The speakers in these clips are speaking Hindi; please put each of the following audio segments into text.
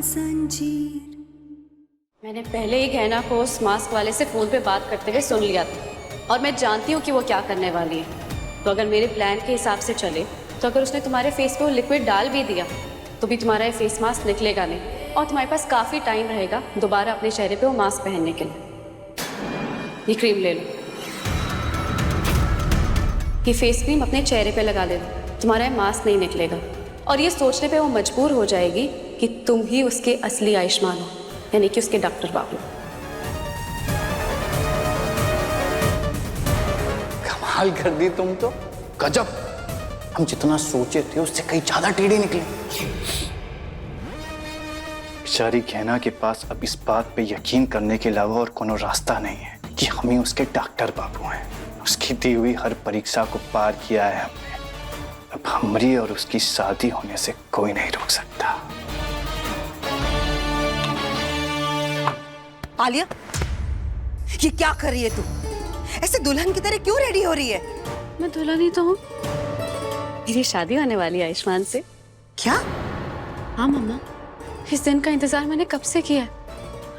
जंजीर। मैंने पहले ही गहना को उस मास्क वाले से फोन पे बात करते हुए सुन लिया था और मैं जानती हूँ कि वो क्या करने वाली है। तो अगर मेरे प्लान के हिसाब से चले तो अगर उसने तुम्हारे फेस पे वो लिक्विड डाल भी दिया तो भी तुम्हारा ये फेस मास्क निकलेगा नहीं और तुम्हारे पास काफ़ी टाइम रहेगा दोबारा अपने चेहरे पे वो मास्क पहनने के लिए। ये क्रीम ले लो, ये फेस क्रीम अपने चेहरे पे लगा ले लो, तुम्हारा ये मास्क नहीं निकलेगा और ये सोचने पे वो मजबूर हो जाएगी कि तुम ही उसके असली आयुष्मान हो, यानी कि उसके डॉक्टर बाबू। कमाल कर दी तुम तो, गजब। हम जितना सोचे थे उससे कहीं ज्यादा टेढ़े निकले। बेचारी गहना के पास अब इस बात पे यकीन करने के अलावा और कोनो रास्ता नहीं है कि हम ही उसके डॉक्टर बाबू हैं। उसकी दी हुई हर परीक्षा को पार किया है हमने। अब हमारी और उसकी शादी होने से कोई नहीं रोक सकता। आलिया, ये क्या कर रही है तू? ऐसे दुल्हन की तरह क्यों रेडी हो रही है? मैं दुल्हन ही तो हूँ, मेरी शादी होने वाली है आयुष्मान से। क्या? हाँ मम्मा, इस दिन का इंतजार मैंने कब से किया है।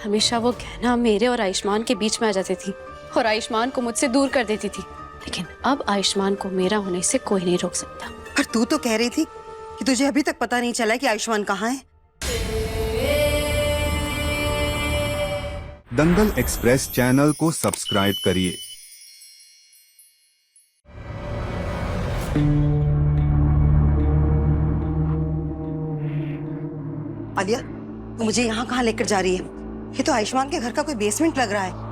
हमेशा वो गहना मेरे और आयुष्मान के बीच में आ जाती थी और आयुष्मान को मुझसे दूर कर देती थी, लेकिन अब आयुष्मान को मेरा होने से कोई नहीं रोक सकता। पर तू तो कह रही थी कि तुझे अभी तक पता नहीं चला कि आयुष्मान कहाँ है। दंगल एक्सप्रेस चैनल को सब्सक्राइब करिए। आलिया, तू मुझे यहाँ कहाँ लेकर जा रही है? ये तो आयुष्मान के घर का कोई बेसमेंट लग रहा है।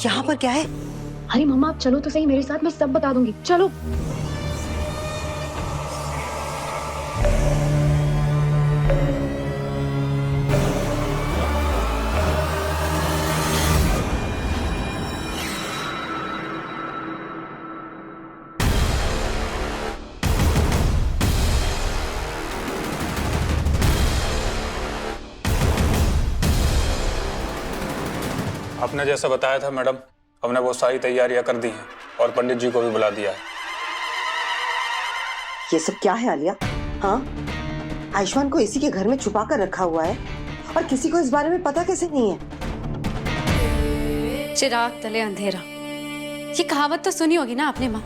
यहाँ पर क्या है? अरे मम्मा, आप चलो तो सही मेरे साथ, मैं सब बता दूंगी। चलो। आपने जैसा बताया था मैडम, हमने वो सारी तैयारियां कर दी हैं और पंडित जी को भी बुला दिया है। ये सब क्या है आलिया? हाँ, आयुष्मान को इसी के घर में छुपा कर रखा हुआ है और किसी को इस बारे में पता कैसे नहीं है? चिराग तले अंधेरा, ये कहावत तो सुनी होगी ना आपने माँ।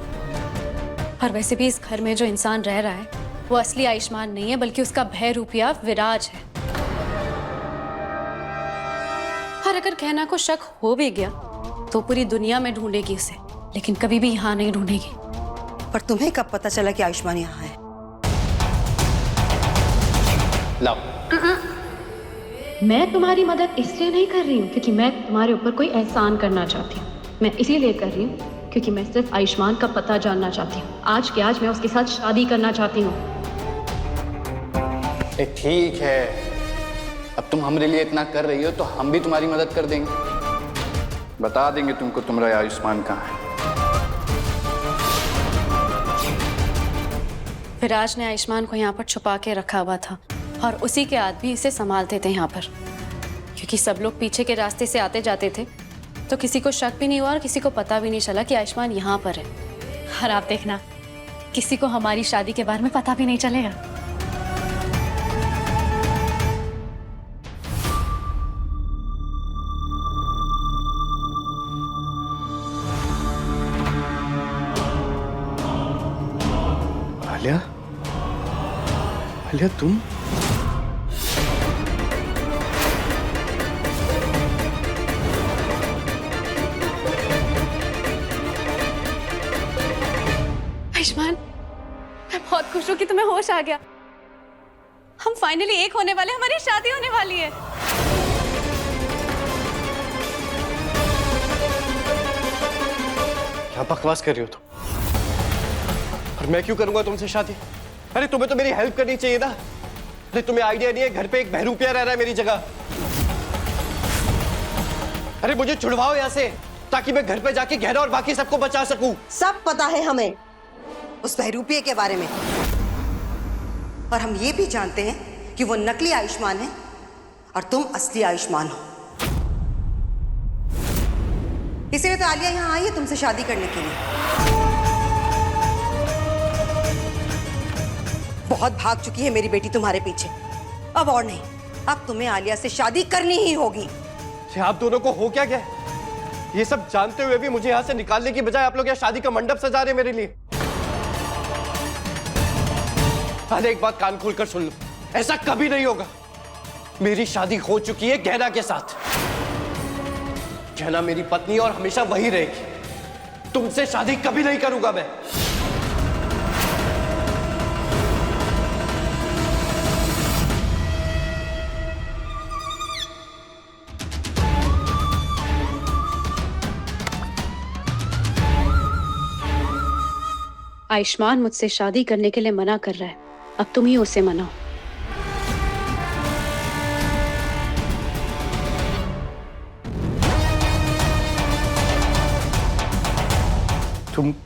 और वैसे भी इस घर में जो इंसान रह रहा है वो असली आयुष्मान नहीं है, बल्कि उसका भय रूपिया विराज है। और अगर कहना को शक हो भी गया तो पूरी दुनिया में ढूंढेगी उसे, लेकिन कभी भी यहाँ नहीं ढूंढेगी। पर तुम्हें कब पता चला कि आयुष्मान यहाँ है? लाओ। मैं तुम्हारी मदद इसलिए नहीं कर रही हूँ क्योंकि मैं तुम्हारे ऊपर कोई एहसान करना चाहती हूँ। मैं इसीलिए कर रही हूँ क्योंकि मैं सिर्फ आयुष्मान का पता जानना चाहती हूँ। आज के आज मैं उसके साथ शादी करना चाहती हूँ। ठीक है, अब तुम हमारे लिए इतना कर रही हो तो हम भी तुम्हारी मदद कर देंगे। बता देंगे तुमको तुम्हारा आयुष्मान कहाँ है। विराज ने आयुष्मान को यहाँ पर छुपा के रखा हुआ था और उसी के आदमी इसे संभालते थे यहाँ पर, क्योंकि सब लोग पीछे के रास्ते से आते जाते थे तो किसी को शक भी नहीं हुआ और किसी को पता भी नहीं चला कि आयुष्मान यहाँ पर है। और आप देखना, किसी को हमारी शादी के बारे में पता भी नहीं चलेगा। आलिया, आलिया तुम? आयुष्मान, मैं बहुत खुश हूँ कि तुम्हें होश आ गया। हम फाइनली एक होने वाले, हमारी शादी होने वाली है। क्या बकवास कर रही हो तुम? और मैं क्यों करूंगा तुमसे शादी? अरे तुम्हें तो मेरी हेल्प करनी चाहिए ना। अरे तुम्हें आइडिया नहीं है, घर पे एक बहरूपिया रह रहा है मेरी जगह। अरे मुझे छुड़वाओ यहाँ से ताकि मैं घर पे जाके गहना और बाकी सबको बचा सकूं। सब पता है हमें उस बहरूपिये के बारे में, और हम ये भी जानते हैं कि वो नकली आयुष्मान है और तुम असली आयुष्मान हो। इसलिए तो आलिया यहाँ आई है तुमसे शादी करने के लिए। बहुत भाग चुकी है मेरी बेटी तुम्हारे पीछे, अब और नहीं। अब तुम्हें आलिया से शादी करनी ही होगी। ये आप दोनों को हो क्या गया? ये सब जानते हुए भी मुझे यहाँ से निकालने की बजाय आप लोग यहाँ शादी का मंडप सजा रहे हैं मेरे लिए। अरे एक बात कान खोलकर सुन लो, ऐसा कभी नहीं होगा। मेरी शादी हो चुकी है गहना के साथ। गहना मेरी पत्नी और हमेशा वही रहेगी। तुमसे शादी कभी नहीं करूंगा मैं। आयुष्मान मुझसे शादी करने के लिए मना कर रहा है, अब तुम ही उसे मनाओ।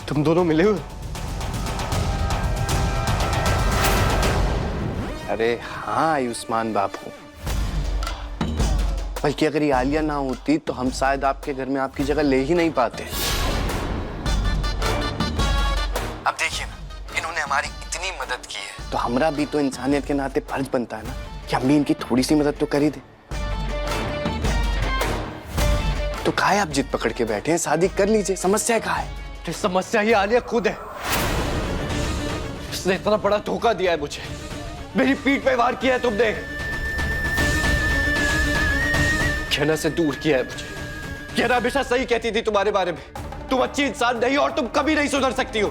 तुम दोनों मिले हुए? अरे हाँ आयुष्मान बाबू, बल्कि अगर ये आलिया ना होती तो हम शायद आपके घर में आपकी जगह ले ही नहीं पाते। अब देखिए ना, इन्होंने हमारी इतनी मदद की है तो हमारा भी तो इंसानियत के नाते फर्ज बनता है ना कि हम भी इनकी थोड़ी सी मदद तो कर ही दे। तो काहे आप जिद पकड़ के बैठे हैं? शादी कर लीजिए, समस्या कहाँ है? तो समस्या ही आलिया खुद है। इसने इतना बड़ा धोखा दिया है मुझे, मेरी पीठ पे वार किया है तुमने, कहना से दूर किया है मुझे। कहना हमेशा सही कहती थी तुम्हारे बारे में, तुम अच्छी इंसान नहीं और तुम कभी नहीं सुधर सकती हो।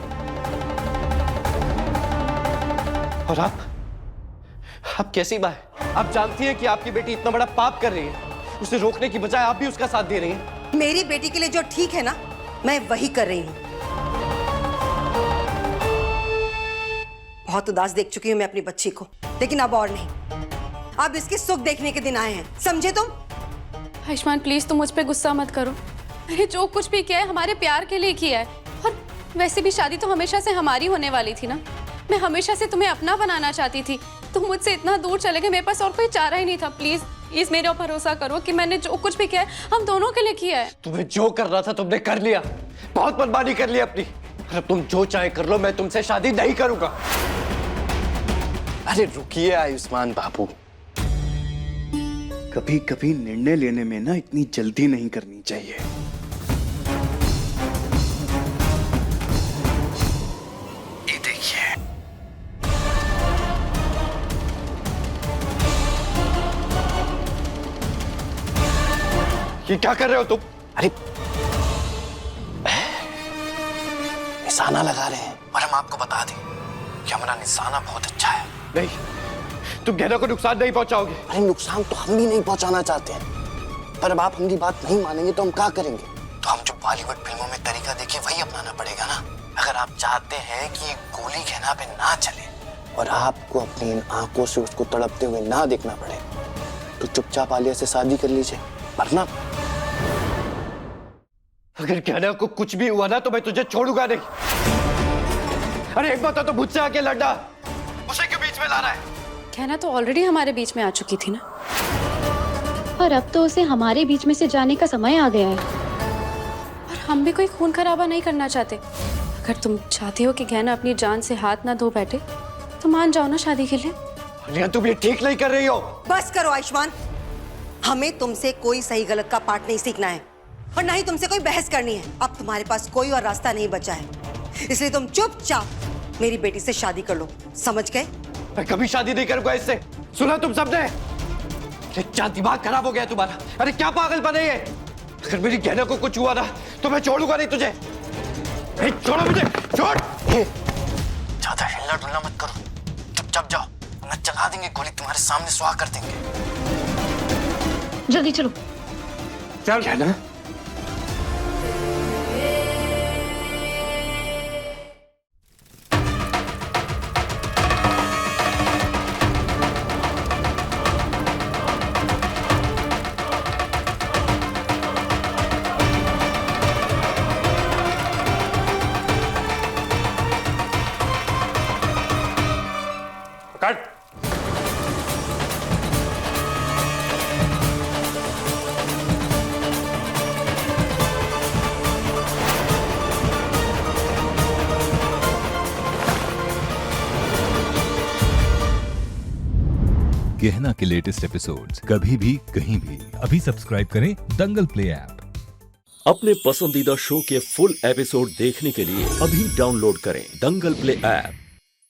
और आप कैसी मां है? आप जानती हैं कि आपकी बेटी इतना बड़ा पाप कर रही है, उसे रोकने की बजाय आप भी उसका साथ दे रही हैं। मेरी बेटी के लिए जो ठीक है ना, मैं वही कर रही हूं। बहुत उदास देख चुकी हूं मैं अपनी बच्ची को, लेकिन अब और नहीं। अब इसके सुख देखने के दिन आए हैं, समझे तुम? आयुष्मान प्लीज तुम मुझ पे गुस्सा मत करो। मैंने जो कुछ भी किया है हमारे प्यार के लिए किया है, और वैसे भी शादी तो हमेशा से हमारी होने वाली थी ना। मैं हमेशा से तुम्हें अपना बनाना चाहती थी, तुम मुझसे इतना दूर चले गए, मेरे पास और कोई चारा ही नहीं था। प्लीज प्लीज मेरे ऊपर भरोसा करो कि मैंने जो कुछ भी किया है हम दोनों के लिए किया है। तुम्हें जो करना था तुमने कर लिया, बहुत मनमानी कर ली अपनी। अब तुम जो चाहे कर लो, मैं तुमसे शादी नहीं करूंगा। अरे रुकिए आयुष्मान बाबू, कभी कभी निर्णय लेने में ना इतनी जल्दी नहीं करनी चाहिए। ये देखिए, ये क्या कर रहे हो तुम? अरे निशाना लगा रहे हैं, और हम आपको बता दें कि हमारा निशाना बहुत अच्छा है। नहीं, तुम गहना को नुकसान नहीं पहुंचाओगे। अरे नुकसान तो हम भी नहीं पहुंचाना चाहते हैं, पर अब आप हमारी बात नहीं मानेंगे तो हम क्या करेंगे? तो हम जो बॉलीवुड फिल्मों में तरीका देखे वही अपनाना पड़ेगा ना। अगर आप चाहते हैं कि गोली गहना पे ना चले और आपको अपनी इन आंखों से उसको तड़पते हुए ना देखना पड़े, तो चुपचाप आलिया से शादी कर लीजिए, वरना अगर गहना को कुछ भी हुआ ना तो मैं तुझे छोड़ूंगा नहीं। अरे एक बात तो मुझसे आके लड़ना, उसे क्यों बीच में ला रहा है? कहना तो ऑलरेडी हमारे बीच में आ चुकी थी ना, और अब तो उसे हमारे बीच में से जाने का समय आ गया है। और हम भी कोई खून खराबा नहीं करना चाहते। अगर तुम चाहते हो कि गहना अपनी जान से हाथ ना धो बैठे तो मान जाओ ना शादी के लिए। अलिया तुम ये ठीक नहीं कर रही हो। बस करो आयुष्मान, हमें तुमसे कोई सही गलत का पाठ नहीं सीखना है, और ना ही तुमसे कोई बहस करनी है। अब तुम्हारे पास कोई और रास्ता नहीं बचा है, इसलिए तुम चुपचाप मेरी बेटी से शादी कर लो, समझ गए? मैं कभी शादी नहीं करूंगा इससे, सुना तुम सबने? अरे क्या दिमाग खराब हो गया तुम्हारा? अरे क्या पागल बने ये? अगर मेरी गहना को कुछ हुआ ना तो मैं छोड़ूंगा नहीं तुझे। छोड़ो मुझे, छोड़। ज्यादा हिलना डुलना मत करो, चुपचाप जाओ, न चला देंगे गोली, तुम्हारे सामने सुहा कर देंगे। जल्दी चलो। चल गहना। कट। गहना के लेटेस्ट एपिसोड्स कभी भी कहीं भी अभी सब्सक्राइब करें दंगल प्ले ऐप। अपने पसंदीदा शो के फुल एपिसोड देखने के लिए अभी डाउनलोड करें दंगल प्ले ऐप।